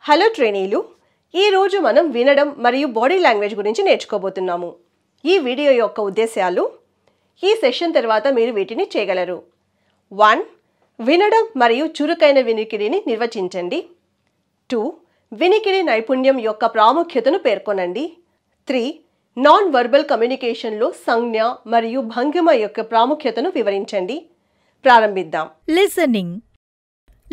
Hello ట్రైనీలు, ఈరోజు మనం వినడం మరియు బాడీ లాంగ్వేజ్ గురించి నేర్చుకోబోతున్నాము. ఈ వీడియో యొక్క ఉద్దేశాలు ఈ సెషన్ తర్వాత మీరు వీటిని చేయగలరు. 1. వినడం మరియు చురుకైన వినికిడిని నిర్వచించండి. 2. వినికిడి నైపుణ్యం యొక్క ప్రాముఖ్యతను పేర్కొనండి. 3. నాన్ వర్బల్ కమ్యూనికేషన్లో సంజ్ఞ మరియు భంగిమ యొక్క ప్రాముఖ్యతను వివరించండి. ప్రారంభిద్దాం.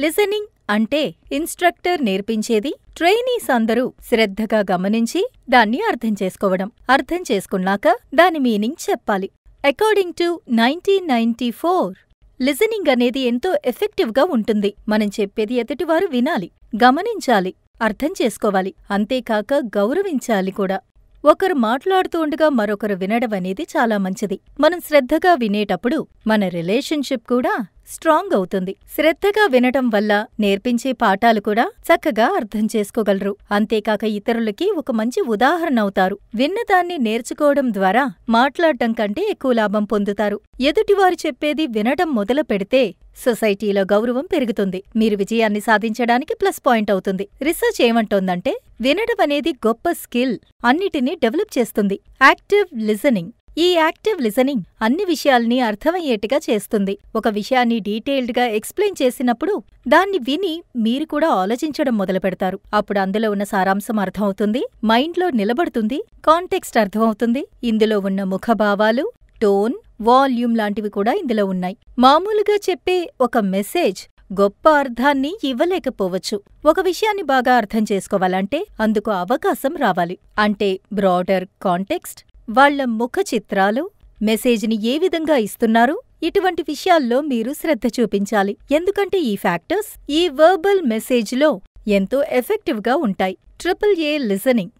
లిసనింగ్ అంటే ఇన్స్ట్రక్టర్ నేర్పించేది ట్రైనీస్ అందరూ శ్రద్ధగా గమనించి దాన్ని అర్థం చేసుకోవడం. అర్థం చేసుకున్నాక దాని మీనింగ్ చెప్పాలి. అకార్డింగ్ టు 1994 లిసనింగ్ అనేది ఎంతో ఎఫెక్టివ్గా ఉంటుంది. మనం చెప్పేది ఎదుటివారు వినాలి, గమనించాలి, అర్థం చేసుకోవాలి, అంతేకాక గౌరవించాలి కూడా. ఒకరు మాట్లాడుతూ ఉండగా మరొకరు వినడం అనేది చాలా మంచిది. మనం శ్రద్ధగా వినేటప్పుడు మన రిలేషన్షిప్ కూడా స్ట్రాంగ్ అవుతుంది. శ్రద్ధగా వినటం వల్ల నేర్పించే పాఠాలు కూడా చక్కగా అర్థం చేసుకోగలరు. అంతేకాక ఇతరులకి ఒక మంచి ఉదాహరణ అవుతారు. విన్నదాన్ని నేర్చుకోవడం ద్వారా మాట్లాడటం కంటే ఎక్కువ లాభం పొందుతారు. ఎదుటివారు చెప్పేది వినడం మొదలు పెడితే సొసైటీలో గౌరవం పెరుగుతుంది. మీరు విజయాన్ని సాధించడానికి ప్లస్ పాయింట్ అవుతుంది. రీసెర్చ్ ఏమంటోందంటే వినడం అనేది గొప్ప స్కిల్, అన్నిటినీ డెవలప్ చేస్తుంది. Active listening. ఈ యాక్టివ్ లిసనింగ్ అన్ని విషయాల్ని అర్థమయ్యేట్టుగా చేస్తుంది. ఒక విషయాన్ని డీటెయిల్డ్గా ఎక్స్ప్లెయిన్ చేసినప్పుడు దాన్ని విని మీరు కూడా ఆలోచించడం మొదలు పెడతారు. అప్పుడు అందులో ఉన్న సారాంశం అర్థమవుతుంది, మైండ్లో నిలబడుతుంది, కాంటెక్స్ట్ అర్థమవుతుంది. ఇందులో ఉన్న ముఖభావాలు, టోన్, వాల్యూమ్ లాంటివి కూడా ఇందులో ఉన్నాయి. మామూలుగా చెప్పే ఒక మెసేజ్ గొప్ప అర్థాన్ని ఇవ్వలేకపోవచ్చు. ఒక విషయాన్ని బాగా అర్థం చేసుకోవాలంటే అందుకు అవకాశం రావాలి. అంటే బ్రాడర్ కాంటెక్స్ట్, వాళ్ల ముఖ చిత్రాలు మెసేజ్ని ఏ విధంగా ఇస్తున్నారు, ఇటువంటి విషయాల్లో మీరు శ్రద్ధ చూపించాలి. ఎందుకంటే ఈ ఫ్యాక్టర్స్ ఈ వర్బల్ మెసేజ్లో ఎంతో ఎఫెక్టివ్గా ఉంటాయి. AAA listening.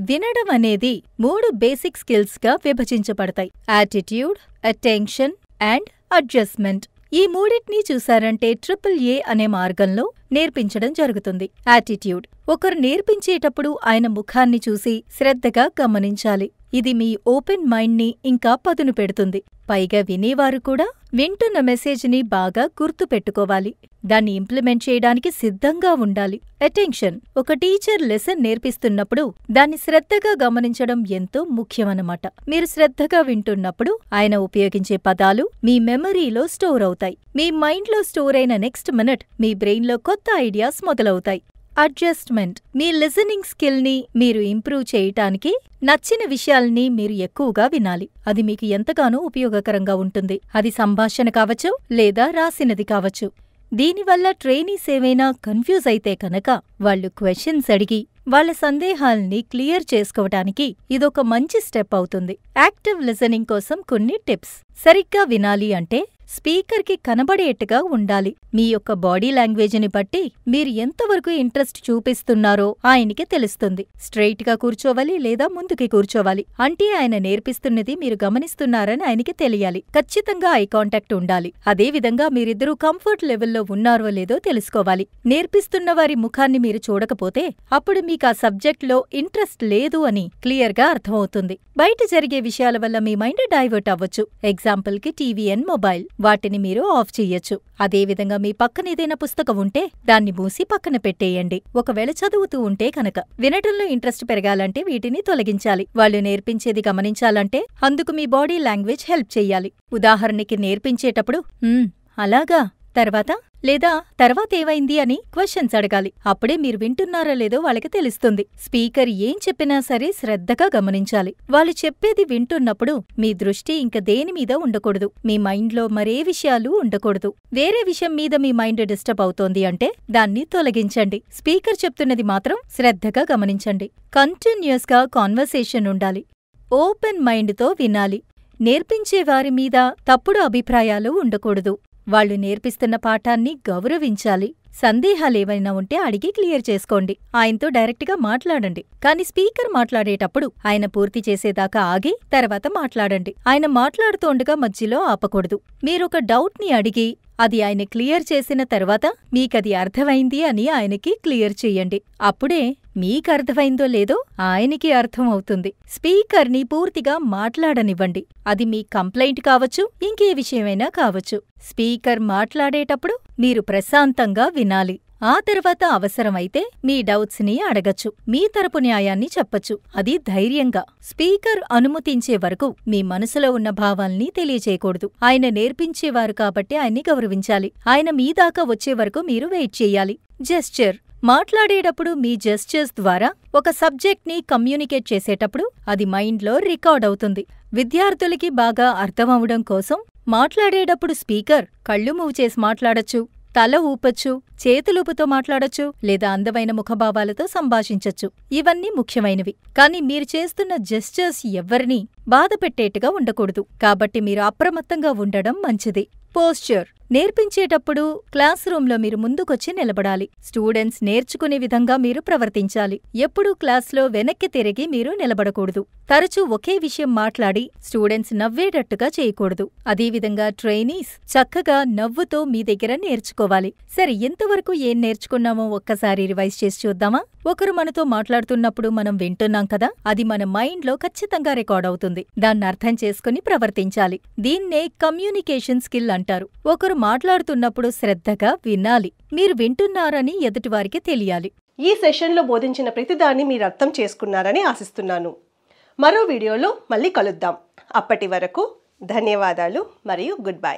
వినడం అనేది 3 బేసిక్ స్కిల్స్గా విభజించబడతాయి: యాటిట్యూడ్, అటెన్షన్ అండ్ అడ్జస్ట్మెంట్. ఈ మూడింటినీ చూశారంటే AAA అనే మార్గంలో నేర్పించడం జరుగుతుంది. యాటిట్యూడ్. ఒకరు నేర్పించేటప్పుడు ఆయన ముఖాన్ని చూసి శ్రద్ధగా గమనించాలి. ఇది మీ ఓపెన్ మైండ్ని ఇంకా పదును పెడుతుంది. పైగా వినేవారు కూడా వింటున్న మెసేజ్ని బాగా గుర్తుపెట్టుకోవాలి. దాన్ని ఇంప్లిమెంట్ చేయడానికి సిద్ధంగా ఉండాలి. అటెన్షన్. ఒక టీచర్ లెసన్ నేర్పిస్తున్నప్పుడు దాన్ని శ్రద్ధగా గమనించడం ఎంతో ముఖ్యమన్నమాట. మీరు శ్రద్ధగా వింటున్నప్పుడు ఆయన ఉపయోగించే పదాలు మీ మెమరీలో స్టోర్ అవుతాయి. మీ మైండ్లో స్టోర్ అయిన నెక్స్ట్ మినిట్ మీ బ్రెయిన్లో కొత్త ఐడియాస్ మొదలవుతాయి. అడ్జస్ట్మెంట్. మీ లిసనింగ్ స్కిల్ని మీరు ఇంప్రూవ్ చేయటానికి నచ్చిన విషయాల్ని మీరు ఎక్కువగా వినాలి. అది మీకు ఎంతగానో ఉపయోగకరంగా ఉంటుంది. అది సంభాషణ కావచ్చు లేదా రాసినది కావచ్చు. దీనివల్ల ట్రైనీస్ ఏవైనా కన్ఫ్యూజ్ అయితే కనుక వాళ్ళు క్వశ్చన్స్ అడిగి వాళ్ళ సందేహాల్ని క్లియర్ చేసుకోవటానికి ఇదొక మంచి స్టెప్ అవుతుంది. యాక్టివ్ లిసనింగ్ కోసం కొన్ని టిప్స్. సరిగ్గా వినాలి అంటే స్పీకర్కి కనబడేట్టుగా ఉండాలి. మీ యొక్క బాడీ లాంగ్వేజ్ని బట్టి మీరు ఎంతవరకు ఇంట్రెస్ట్ చూపిస్తున్నారో ఆయనకి తెలుస్తుంది. స్ట్రెయిట్గా కూర్చోవాలి లేదా ముందుకి కూర్చోవాలి. అంటే ఆయన నేర్పిస్తున్నది మీరు గమనిస్తున్నారని ఆయనకి తెలియాలి. ఖచ్చితంగా ఐ కాంటాక్ట్ ఉండాలి. అదేవిధంగా మీరిద్దరూ కంఫర్ట్ లెవెల్లో ఉన్నారో లేదో తెలుసుకోవాలి. నేర్పిస్తున్న వారి ముఖాన్ని మీరు చూడకపోతే అప్పుడు మీకు ఆ సబ్జెక్ట్లో ఇంట్రెస్ట్ లేదు అని క్లియర్గా అర్థమవుతుంది. బయట జరిగే విషయాల వల్ల మీ మైండ్ డైవర్ట్ అవ్వచ్చు. ఎగ్జాంపుల్కి టీవీ అండ్ మొబైల్. వాటిని మీరు ఆఫ్ చెయ్యొచ్చు. అదేవిధంగా మీ పక్కన ఏదైనా పుస్తకం ఉంటే దాన్ని మూసి పక్కన పెట్టేయండి. ఒకవేళ చదువుతూ ఉంటే కనుక వినటంలో ఇంట్రెస్ట్ పెరగాలంటే వీటిని తొలగించాలి. వాళ్ళు నేర్పించేది గమనించాలంటే అందుకు మీ బాడీ లాంగ్వేజ్ హెల్ప్ చెయ్యాలి. ఉదాహరణకి నేర్పించేటప్పుడు అలాగా, తర్వాత ఏవైంది అని క్వశ్చన్స్ అడగాలి. అప్పుడే మీరు వింటున్నారో లేదో వాళ్ళకి తెలుస్తుంది. స్పీకర్ ఏం చెప్పినా సరే శ్రద్ధగా గమనించాలి. వాళ్ళు చెప్పేది వింటున్నప్పుడు మీ దృష్టి ఇంక దేనిమీద ఉండకూడదు. మీ మైండ్లో మరే విషయాలు ఉండకూడదు. వేరే విషయం మీద మీ మైండ్ డిస్టర్బ్ అవుతోంది అంటే దాన్ని తొలగించండి. స్పీకర్ చెప్తున్నది మాత్రం శ్రద్ధగా గమనించండి. కంటిన్యూస్గా కాన్వర్సేషన్ ఉండాలి. ఓపెన్ మైండ్తో వినాలి. నేర్పించేవారి మీద తప్పుడు అభిప్రాయాలు ఉండకూడదు. వాళ్ళు నేర్పిస్తున్న పాఠాన్ని గౌరవించాలి. సందేహాలేవైనా ఉంటే అడిగి క్లియర్ చేసుకోండి. ఆయనతో డైరెక్ట్గా మాట్లాడండి. కానీ స్పీకర్ మాట్లాడేటప్పుడు ఆయన పూర్తి చేసేదాకా ఆగి తర్వాత మాట్లాడండి. ఆయన మాట్లాడుతోండగా మధ్యలో ఆపకూడదు. మీరొక డౌట్ని అడిగి అది ఆయన క్లియర్ చేసిన తర్వాత మీకది అర్థమైంది అని ఆయనకి క్లియర్ చెయ్యండి. అప్పుడే మీకర్థమైందో లేదో ఆయనకి అర్థమవుతుంది. స్పీకర్ని పూర్తిగా మాట్లాడనివ్వండి. అది మీ కంప్లైంట్ కావచ్చు, ఇంకే విషయమైనా కావచ్చు. స్పీకర్ మాట్లాడేటప్పుడు మీరు ప్రశాంతంగా వినాలి. ఆ తర్వాత అవసరమైతే మీ డౌట్స్ని అడగచ్చు, మీ తరపు న్యాయాన్ని చెప్పచ్చు. అది ధైర్యంగా. స్పీకర్ అనుమతించే వరకు మీ మనసులో ఉన్న భావాల్ని తెలియచేయకూడదు. ఆయన నేర్పించేవారు కాబట్టి ఆయన్ని గౌరవించాలి. ఆయన మీ దాకా వచ్చే వరకు మీరు వెయిట్ చెయ్యాలి. జెస్చర్. మాట్లాడేటప్పుడు మీ జెస్చర్స్ ద్వారా ఒక సబ్జెక్ట్ని కమ్యూనికేట్ చేసేటప్పుడు అది మైండ్లో రికార్డ్ అవుతుంది. విద్యార్థులకి బాగా అర్థమవడం కోసం మాట్లాడేటప్పుడు స్పీకర్ కళ్ళు మూవ్ చేసి మాట్లాడచ్చు, తల ఊపచ్చు, చేతులూపుతో మాట్లాడచ్చు, లేదా అందమైన ముఖభావాలతో సంభాషించచ్చు. ఇవన్నీ ముఖ్యమైనవి. కానీ మీరు చేస్తున్న జెస్చర్స్ ఎవ్వరినీ బాధపెట్టేట్టుగా ఉండకూడదు. కాబట్టి మీరు అప్రమత్తంగా ఉండడం మంచిది. పోస్చర్. నేర్పించేటప్పుడు క్లాస్ రూంలో మీరు ముందుకొచ్చి నిలబడాలి. స్టూడెంట్స్ నేర్చుకునే విధంగా మీరు ప్రవర్తించాలి. ఎప్పుడూ క్లాస్లో వెనక్కి తిరిగి మీరు నిలబడకూడదు. తరచూ ఒకే విషయం మాట్లాడి స్టూడెంట్స్ నవ్వేటట్టుగా చేయకూడదు. అదేవిధంగా ట్రైనీస్ చక్కగా నవ్వుతో మీ దగ్గర నేర్చుకోవాలి. సరే, ఇంతవరకు ఏం నేర్చుకున్నామో ఒక్కసారి రివైజ్ చేసి చూద్దామా? ఒకరు మనతో మాట్లాడుతున్నప్పుడు మనం వింటున్నాం కదా, అది మన మైండ్లో ఖచ్చితంగా రికార్డ్ అవుతుంది. దాన్ని అర్థం చేసుకుని ప్రవర్తించాలి. దీన్నే కమ్యూనికేషన్ స్కిల్ అంటారు. ఒకరు మాట్లాడుతున్నప్పుడు శ్రద్ధగా వినాలి. మీరు వింటున్నారని ఎదుటివారికి తెలియాలి. ఈ సెషన్లో బోధించిన ప్రతిదాన్ని మీరు అర్థం చేసుకున్నారని ఆశిస్తున్నాను. మరో వీడియోలో మళ్ళీ కలుద్దాం. అప్పటి వరకు ధన్యవాదాలు మరియు గుడ్ బై.